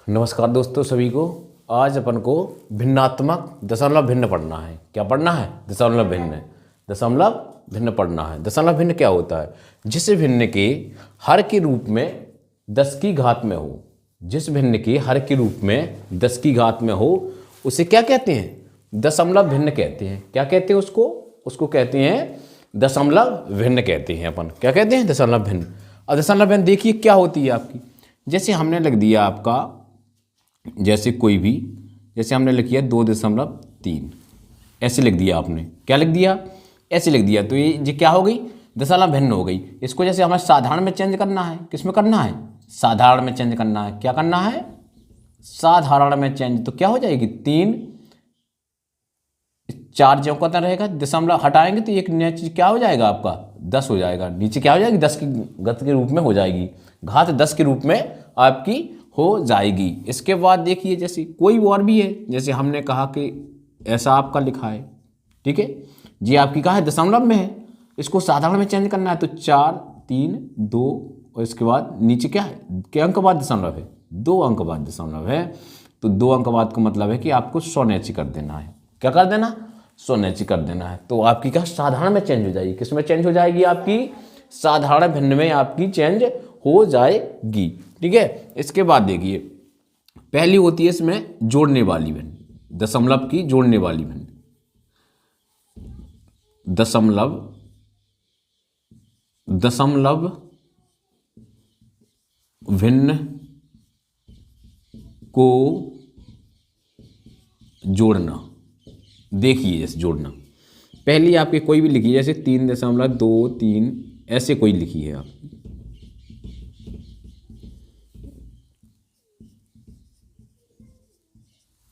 नमस्कार दोस्तों सभी को। आज अपन को भिन्नात्मक दशमलव भिन्न पढ़ना है। क्या पढ़ना है? दशमलव भिन्न। दशमलव भिन्न पढ़ना है। दशमलव भिन्न क्या होता है? जिस भिन्न के हर के रूप में 10 की घात में हो, जिस भिन्न के हर के रूप में 10 की घात में हो, उसे क्या कहते हैं? दशमलव भिन्न कहते हैं। क्या कहते हैं उसको? उसको कहते हैं दशमलव भिन्न कहते हैं अपन। क्या कहते हैं? दशमलव भिन्न। अब दशमलव भिन्न देखिए क्या होती है आपकी। जैसे हमने लिख दिया आपका, जैसे कोई भी, जैसे हमने लिख दिया 2.3, ऐसे लिख दिया आपने। क्या लिख दिया? ऐसे लिख दिया। तो ये क्या हो गई? दशमलव भिन्न हो गई। इसको जैसे हमें साधारण में चेंज करना है। किस में करना है? साधारण में चेंज करना है। क्या करना है? साधारण में चेंज। तो क्या हो जाएगी? 3 4 जो का रहेगा, दशमलव हटाएंगे तो एक नया चीज क्या हो जाएगा आपका? 10 हो जाएगा। नीचे क्या हो जाएगी? 10 की घात के रूप में हो जाएगी। घात 10 के रूप में आपकी हो जाएगी। इसके बाद देखिए, जैसे कोई और भी है, जैसे हमने कहा कि ऐसा आपका लिखा है, ठीक है जी, आपकी कहा है दशमलव में है, इसको साधारण में चेंज करना है। तो 4 3 2 और इसके बाद नीचे क्या है? क्या अंक बाद दशमलव है? 2 अंक बाद दशमलव है। तो 2 अंक बाद का मतलब है कि आपको 100 नीचे कर देना है। क्या कर देना? 100 नीचे कर देना है। तो आपकी क्या साधारण में चेंज हो जाएगी? किस में चेंज हो जाएगी? आपकी साधारण भिन्न में आपकी चेंज हो जाएगी। ठीक है। इसके बाद देखिए, पहली होती है इसमें जोड़ने वाली भिन्न, दशमलव की जोड़ने वाली भिन्न। दशमलव भिन्न को जोड़ना। देखिए जैसे जोड़ना, पहली आपकी कोई भी लिखी, जैसे 3.23 ऐसे कोई लिखी है आप,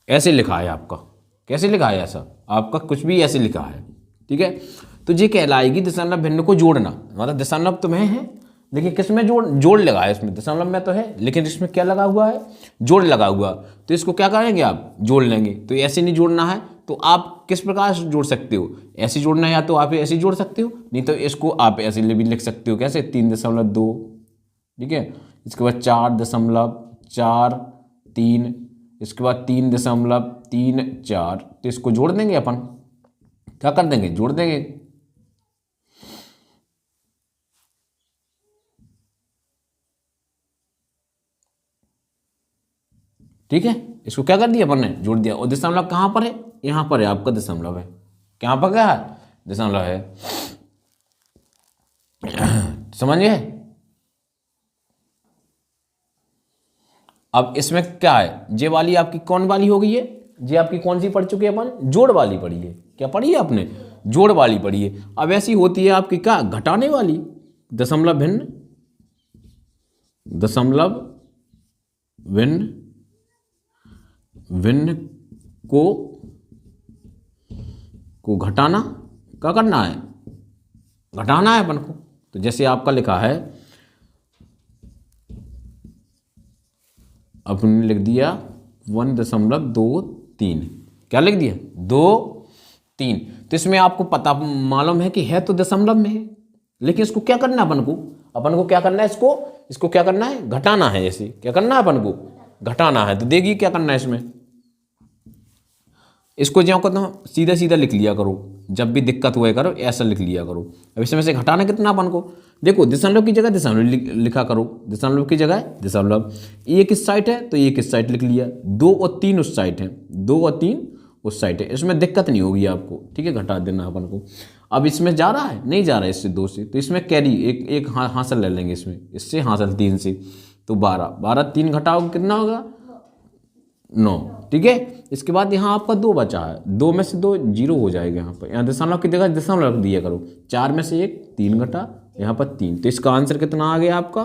ऐसे लिखा है आपका। कैसे लिखा है? ऐसा आपका कुछ भी ऐसे लिखा है, ठीक है। तो ये कहलाएगी दशमलव भिन्न को जोड़ना। मतलब दशमलव तो में है, लेकिन किस में जोड़ लगा है? इसमें दशमलव में तो है, लेकिन इसमें क्या लगा हुआ है? जोड़ लगा हुआ। तो इसको क्या करेंगे आप? जोड़ लेंगे। तो ऐसे नहीं जोड़ना है, तो आप किस प्रकार से जोड़ सकते हो? ऐसे जोड़ना है, या तो आप ऐसे जोड़ सकते हो, नहीं तो इसको आप ऐसे भी लिख सकते हो। कैसे? 3.2, ठीक है। इसके बाद 4.43, इसके बाद 3.34। तो इसको जोड़ देंगे अपन। क्या कर देंगे? जोड़ देंगे। ठीक है। इसको क्या कर दिया अपन ने? जोड़ दिया। और दशमलव कहां पर है? यहां पर है आपका दशमलव है। कहां पर क्या है? दशमलव है। समझिए। अब इसमें क्या है? ये वाली आपकी कौन वाली हो गई है? ये आपकी कौन सी पढ़ चुके हैं अपन? जोड़ वाली पढ़ी है। क्या पढ़ी है आपने? जोड़ वाली पढ़ी है। अब ऐसी होती है आपकी क्या? घटाने वाली। दशमलव भिन्न, दशमलव भिन्न भिन्न को घटाना। क्या करना है? घटाना है अपन को। तो जैसे आपका लिखा है, आपने लिख दिया 1.23। क्या लिख दिया? 2 3। तो इसमें आपको पता मालूम है कि है तो दशमलव में है, लेकिन इसको क्या करना है अपन को? अपन को क्या करना है? इसको क्या करना है? घटाना है। ऐसे क्या करना है अपन को? घटाना है। तो देखिए क्या करना है इसमें। इसको जो कहते सीधा सीधा लिख लिया करो, जब भी दिक्कत हुआ करो ऐसा लिख लिया करो। अब इसमें से घटाना कितना अपन को? देखो, दशमलव की जगह दशमलव लिखा करो। दशमलव की जगह दशमलव। एक इस साइड है तो एक इस साइड लिख लिया। 2 और 3 उस साइड है, 2 और 3 उस साइड है। इसमें दिक्कत नहीं होगी आपको, ठीक है। घटा देना अपन को। अब इसमें जा रहा है? नहीं जा रहा है इससे 2 से, तो इसमें कैरी एक हासिल ले लेंगे इसमें, इससे हासिल 3 से। तो 12 3 घटाओगे कितना होगा? 9, ठीक है। इसके बाद यहाँ आपका 2 बचा है, 2 में से 2 0 हो जाएगा। यहाँ पर यहाँ दशमलव की जगह दशमलव दिया करो। 4 में से 1 3 घटा, यहाँ पर 3। तो इसका आंसर कितना आ गया आपका?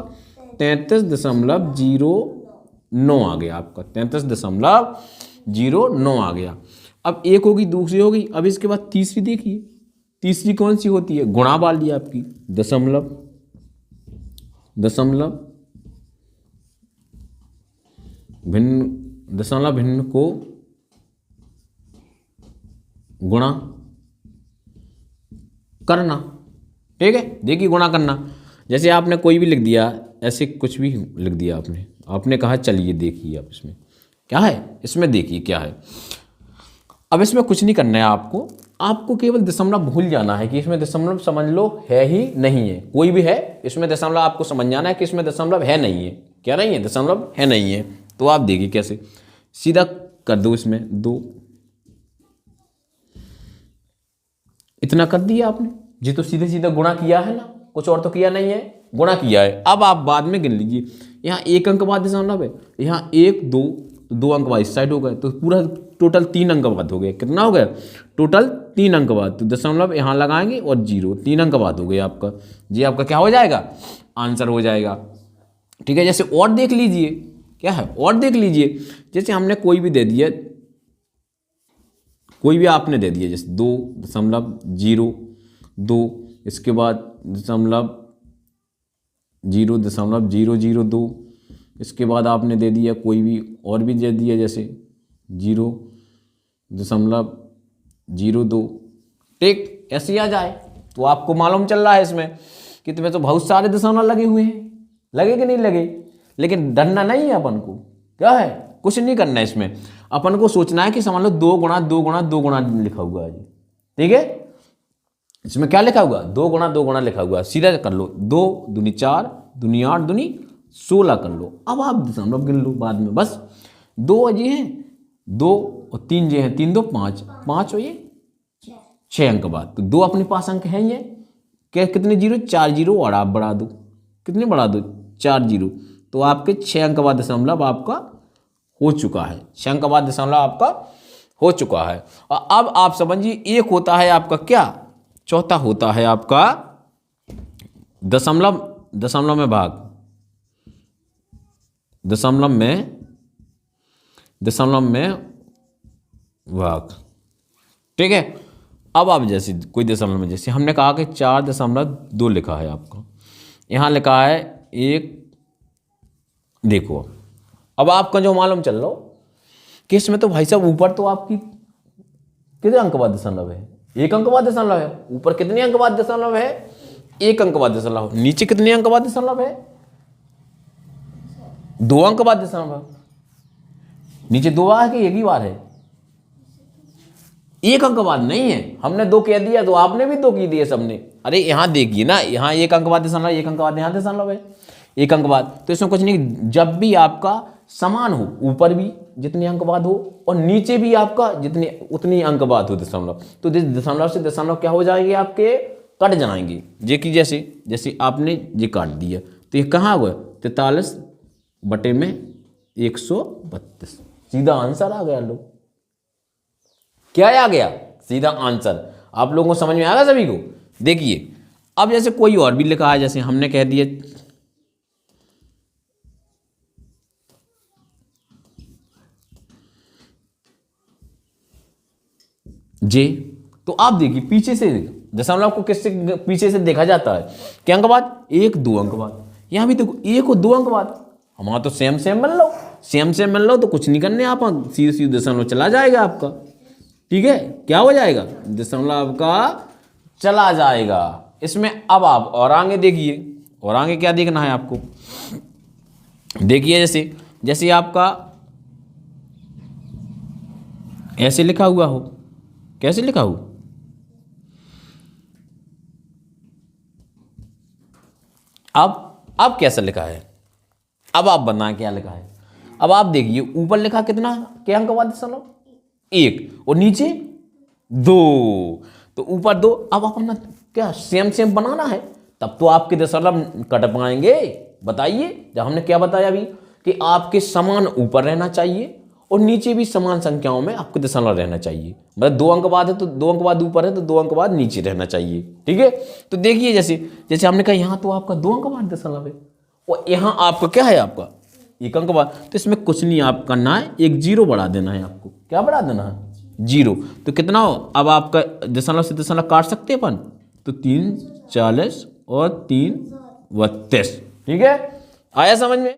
33.09 आ गया आपका। 33.09 आ गया। अब एक होगी, दूसरी होगी। अब इसके बाद तीसरी देखिए, तीसरी कौन सी होती है? गुणा वाली आपकी। दशमलव भिन्न को गुणा करना, ठीक है। देखिए गुणा करना, जैसे आपने कोई भी लिख दिया ऐसे कुछ भी लिख दिया आपने, आपने कहा चलिए देखिए आप इसमें क्या है, इसमें देखिए क्या है। अब इसमें कुछ नहीं करना है आपको, आपको केवल दशमलव भूल जाना है कि इसमें दशमलव समझ लो है ही नहीं है, कोई भी है इसमें दशमलव आपको समझ जाना है कि इसमें दशमलव है नहीं है, क्या नहीं है, दशमलव है नहीं है। तो आप देखिए कैसे, सीधा कर दो इसमें 2, इतना कर दिया आपने जी, तो सीधे सीधे गुणा किया है ना, कुछ और तो किया नहीं है, गुणा किया है। अब आप बाद में गिन लीजिए, यहाँ 1 अंक बाद दशमलव है, यहाँ 1 2 2 अंक बाद इस साइड हो गए, तो पूरा टोटल 3 अंक बाद हो गए। कितना हो गया, टोटल 3 अंक बाद, तो दशमलव यहाँ लगाएंगे और 0, 3 अंक बाद हो गया आपका जी, आपका क्या हो जाएगा, आंसर हो जाएगा। ठीक है, जैसे और देख लीजिए क्या है, और देख लीजिए, जैसे हमने कोई भी दे दिया, कोई भी आपने दे दिया, जैसे 2.02, इसके बाद 0.002, इसके बाद आपने दे दिया कोई भी और भी दे दिया, जैसे 0.02, ठीक, ऐसे ही आ जाए। तो आपको मालूम चल रहा है इसमें कि तुम्हें तो बहुत सारे दशमलव लगे हुए हैं, लगे कि नहीं लगे, लेकिन डरना नहीं है अपन को, क्या है, कुछ नहीं करना है इसमें, अपन को सोचना है कि समझ लो 2 गुणा 2 गुणा 2 गुणा लिखा हुआ है जी, ठीक है, इसमें क्या लिखा हुआ, 2 गुणा 2 गुणा लिखा हुआ है, सीधा कर लो, 2 दूनी 4 दूनी 8 दूनी 16 कर लो। अब आप दशमलव गिन लो बाद में, बस 2 ये हैं 2 और 3 ये हैं, 3 2 5 5 और ये 6 अंक बाद, तो 2 अपने पास अंक हैं, ये क्या कितने 0, 4 0 और आप बढ़ा दो, कितने बढ़ा दो 4 0, तो आपके 6 अंक बाद दशमलव आपका हो चुका है, 6 अंक बाद दशमलव आपका हो चुका है। और अब आप समझिए, एक होता है आपका क्या, चौथा होता है आपका दशमलव, दशमलव में भाग, दशमलव में भाग, ठीक है। अब आप जैसे कोई दशमलव में, जैसे हमने कहा कि 4.2 लिखा है आपका, यहाँ लिखा है 1, देखो अब आपका जो मालूम चल रहा हो कि इसमें तो भाई साहब ऊपर तो आपकी कितने अंक बाद दशमलव है, 1 अंक बाद दशमलव है, ऊपर कितने अंक बाद दशमलव है, 1 अंक बाद दशमलव, नीचे कितने अंक बाद दशमलव है, 2 अंक बाद दशमलव है, नीचे 2 बार है कि एक ही बार है, 1 अंक बाद नहीं है, हमने 2 कह दिया तो आपने भी 2 की दिए सबने। अरे यहाँ देखिए ना, यहाँ 1 अंक बाद दशमलव, 1 अंक बाद यहाँ दशमलव है, 1 अंक बाद, तो इसमें कुछ नहीं, जब भी आपका समान हो, ऊपर भी जितने अंक बाद हो और नीचे भी आपका जितने उतनी अंक बाद हो दशमलव, तो दशमलव से दशमलव क्या हो जाएंगे, आपके कट जाएंगे, जे कि जैसे जैसे आपने ये काट दिया, तो ये कहाँ हुआ, 43/132, सीधा आंसर आ गया। लोग क्या आ गया, सीधा आंसर। आप लोगों को समझ में आ गया सभी को। देखिए अब जैसे कोई और भी लिखा है, जैसे हमने कह दिया जे, तो आप देखिए पीछे से दशमलव को किससे पीछे से देखा जाता है, क्या अंक बाद, 1 2 अंक बाद, यहाँ भी देखो 1 और 2 अंक बाद, हमारा तो सेम सेम बन लो, सेम सेम बन लो, तो कुछ नहीं करने, आप सीधे सीधे दशमलव चला जाएगा आपका, ठीक है, क्या हो जाएगा, दशमलव आपका चला जाएगा इसमें। अब आप और आगे देखिए, और आगे क्या देखना है आपको, देखिए जैसे जैसे आपका ऐसे लिखा हुआ हो, कैसे लिखा हो, अब कैसा लिखा है, अब आप बताएं क्या लिखा है। अब आप देखिए ऊपर लिखा कितना, क्या अंक बाद दशमलव, 1 और नीचे 2, तो ऊपर 2, अब अपना क्या सेम सेम बनाना है, तब तो आपके दशमलव कट पाएंगे। बताइए, जब हमने क्या बताया अभी कि आपके समान ऊपर रहना चाहिए और नीचे भी समान संख्याओं में आपके दशमलव रहना चाहिए, मतलब 2 अंक बाद है तो 2 अंक बाद ऊपर है तो 2 अंक बाद नीचे रहना चाहिए, ठीक है। तो देखिए जैसे जैसे हमने कहा यहाँ तो आपका 2 अंक बाद दशमलव है और यहाँ आपका क्या है, आपका 1 अंक बाद, तो इसमें कुछ नहीं आप करना है, 1 0 बढ़ा देना है आपको, क्या बढ़ा देना है, 0, तो कितना हो, अब आपका दशमलव से दशमलव काट सकते हैं अपन, तो 3 40 और 3 32, ठीक है, आया समझ में।